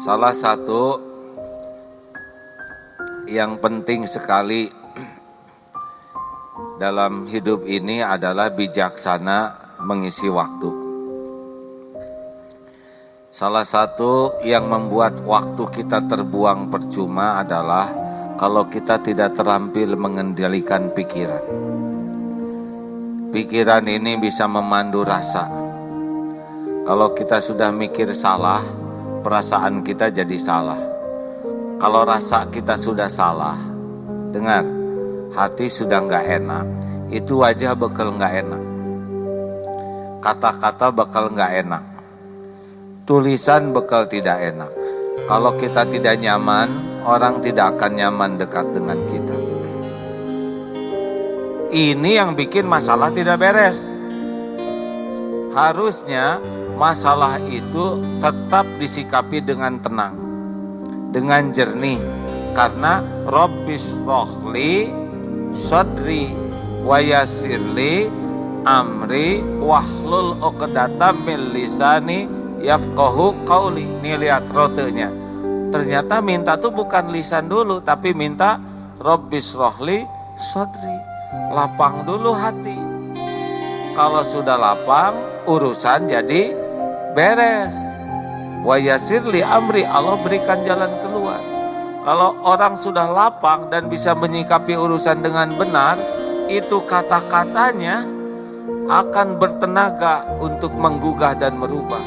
Salah satu yang penting sekali dalam hidup ini adalah bijaksana mengisi waktu. Salah satu yang membuat waktu kita terbuang percuma adalah kalau kita tidak terampil mengendalikan pikiran. Pikiran ini bisa memandu rasa. Kalau kita sudah mikir salah, perasaan kita jadi salah. Kalau rasa kita sudah salah, dengar, hati sudah nggak enak, itu wajah bakal nggak enak, kata-kata bakal nggak enak, tulisan bakal tidak enak. Kalau kita tidak nyaman, orang tidak akan nyaman dekat dengan kita. Ini yang bikin masalah tidak beres. Harusnya masalah itu tetap disikapi dengan tenang, dengan jernih, karena Rabbis rohli sodri wayasirli amri wahlul uqdata min lisani yafqahu qauli. Nih lihat rotenya. Ternyata minta tuh bukan lisan dulu, tapi minta Rabbis rohli sodri, lapang dulu hati. Kalau sudah lapang, urusan jadi beres. Wa yasirli amri, Allah berikan jalan keluar. Kalau orang sudah lapang dan bisa menyikapi urusan dengan benar, itu kata-katanya akan bertenaga untuk menggugah dan merubah.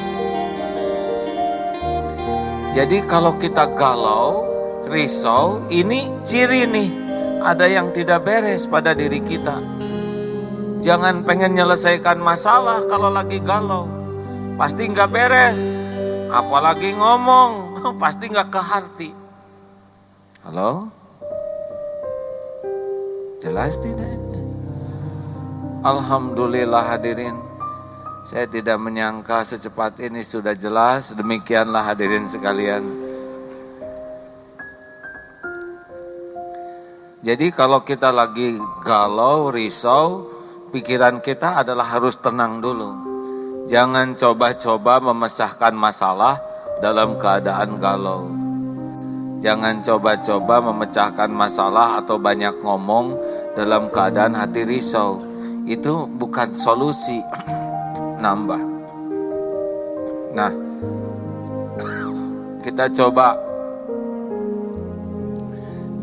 Jadi kalau kita galau, risau, ini ciri nih, ada yang tidak beres pada diri kita. Jangan pengen menyelesaikan masalah kalau lagi galau, pasti nggak beres. Apalagi ngomong, pasti nggak ke hati. Halo? Jelas tidak? Alhamdulillah hadirin. Saya tidak menyangka secepat ini sudah jelas. Demikianlah hadirin sekalian. Jadi kalau kita lagi galau, risau, pikiran kita adalah harus tenang dulu. Jangan coba-coba memecahkan masalah dalam keadaan galau. Jangan coba-coba memecahkan masalah atau banyak ngomong dalam keadaan hati risau. Itu bukan solusi, nambah. Nah, kita coba.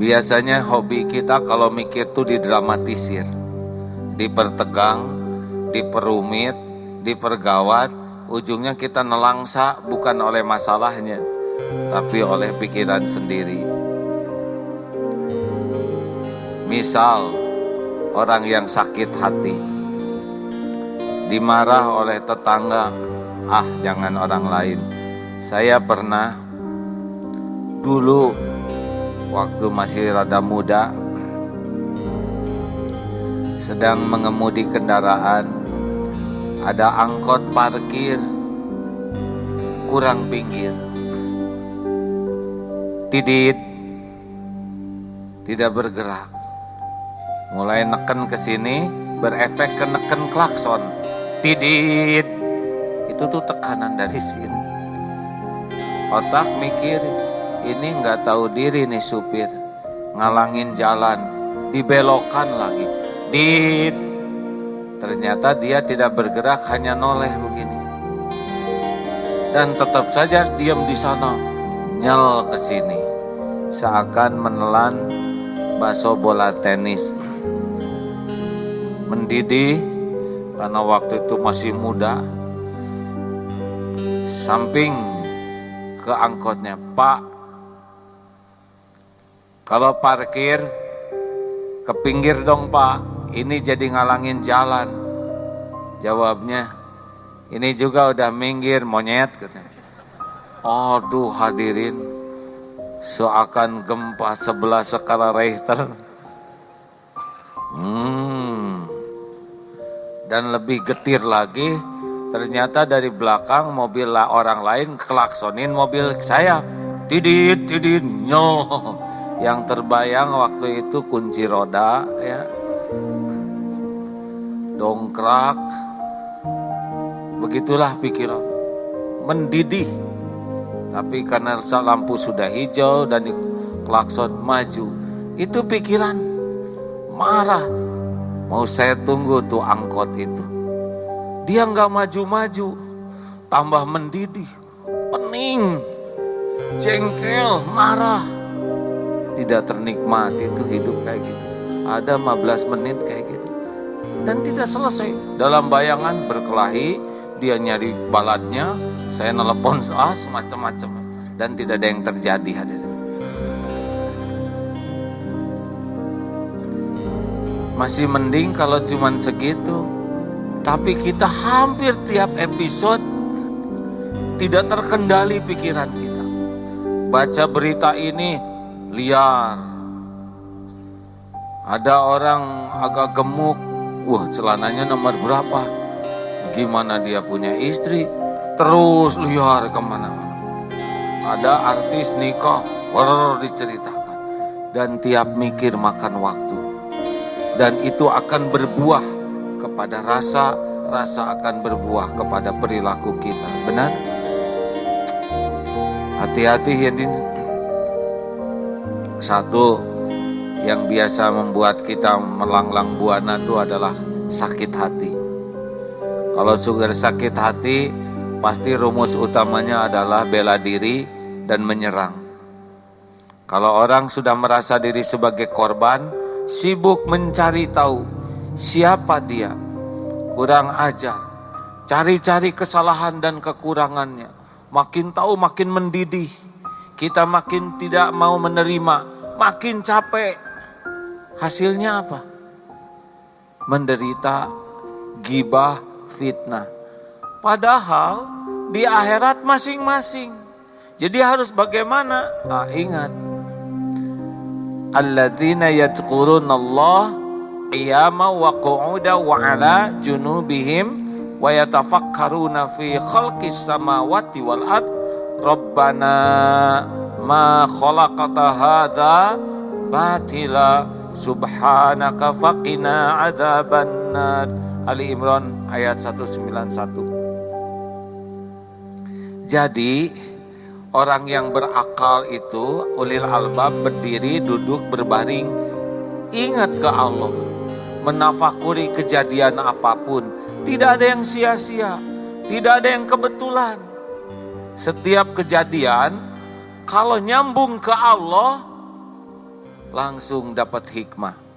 Biasanya hobi kita kalau mikir tuh didramatisir, dipertegang, diperumit, dipergawat, ujungnya kita nelangsa bukan oleh masalahnya, tapi oleh pikiran sendiri. Misal, orang yang sakit hati, dimarah oleh tetangga, jangan orang lain. Saya pernah, dulu waktu masih rada muda, sedang mengemudi kendaraan, ada angkot parkir kurang pinggir, tidit, tidak bergerak, mulai neken ke sini, berefek ke neken klakson, tidit, itu tuh tekanan dari sini. Otak mikir, ini nggak tahu diri nih supir, ngalangin jalan, dibelokkan lagi, dit. Ternyata dia tidak bergerak, hanya noleh begini. Dan tetap saja diam di sana, nyel ke sini, seakan menelan bakso bola tenis. Mendidih karena waktu itu masih muda. Samping ke angkotnya, Pak, kalau parkir ke pinggir dong Pak, ini jadi ngalangin jalan. Jawabnya, ini juga udah minggir monyet katanya. Aduh hadirin, seakan gempa 11 skala Richter. Dan lebih getir lagi, ternyata dari belakang mobil orang lain klaksonin mobil saya. Tidit, tidit, nyol. Yang terbayang waktu itu kunci roda, ya, dongkrak. Begitulah pikiran, mendidih Tapi karena lampu sudah hijau dan di klakson maju, itu pikiran marah. Mau saya tunggu tuh angkot itu. Dia nggak maju-maju, tambah mendidih, pening, jengkel, marah. Tidak ternikmati itu hidup kayak gitu. Ada 15 menit kayak gitu. Dan tidak selesai. Dalam bayangan berkelahi, dia nyari balatnya, saya nelpon semacam-macam. Dan tidak ada yang terjadi, hadirin. Masih mending kalau cuman segitu. Tapi kita hampir tiap episode tidak terkendali pikiran kita. Baca berita ini liar. Ada orang agak gemuk, wah celananya nomor berapa? Gimana dia punya istri? Terus liar kemana-mana. Ada artis nikah, diceritakan. Dan tiap mikir makan waktu. Dan itu akan berbuah kepada rasa akan berbuah kepada perilaku kita. Benar? Hati-hati ya Din. Satu yang biasa membuat kita melanglang buana itu adalah sakit hati. Kalau sudah sakit hati, pasti rumus utamanya adalah bela diri dan menyerang. Kalau orang sudah merasa diri sebagai korban, sibuk mencari tahu siapa dia, kurang ajar, cari-cari kesalahan dan kekurangannya. Makin tahu makin mendidih, kita makin tidak mau menerima, makin capek. Hasilnya apa? Menderita, gibah, fitnah. Padahal di akhirat masing-masing. Jadi harus bagaimana? Ingat. Alladzina yadhkuruna Allah qiyaman wa qu'udan wa 'ala junubihim wa yatafakkaruna fi khalqis samawati wal ard rabbana ma khalaqta hadza batila subhanaka faqina adzabannar. Ali Imran ayat 191. Jadi orang yang berakal itu ulil albab berdiri, duduk, berbaring, ingat ke Allah, menafakuri kejadian apapun. Tidak ada yang sia-sia, tidak ada yang kebetulan. Setiap kejadian kalau nyambung ke Allah langsung dapat hikmah.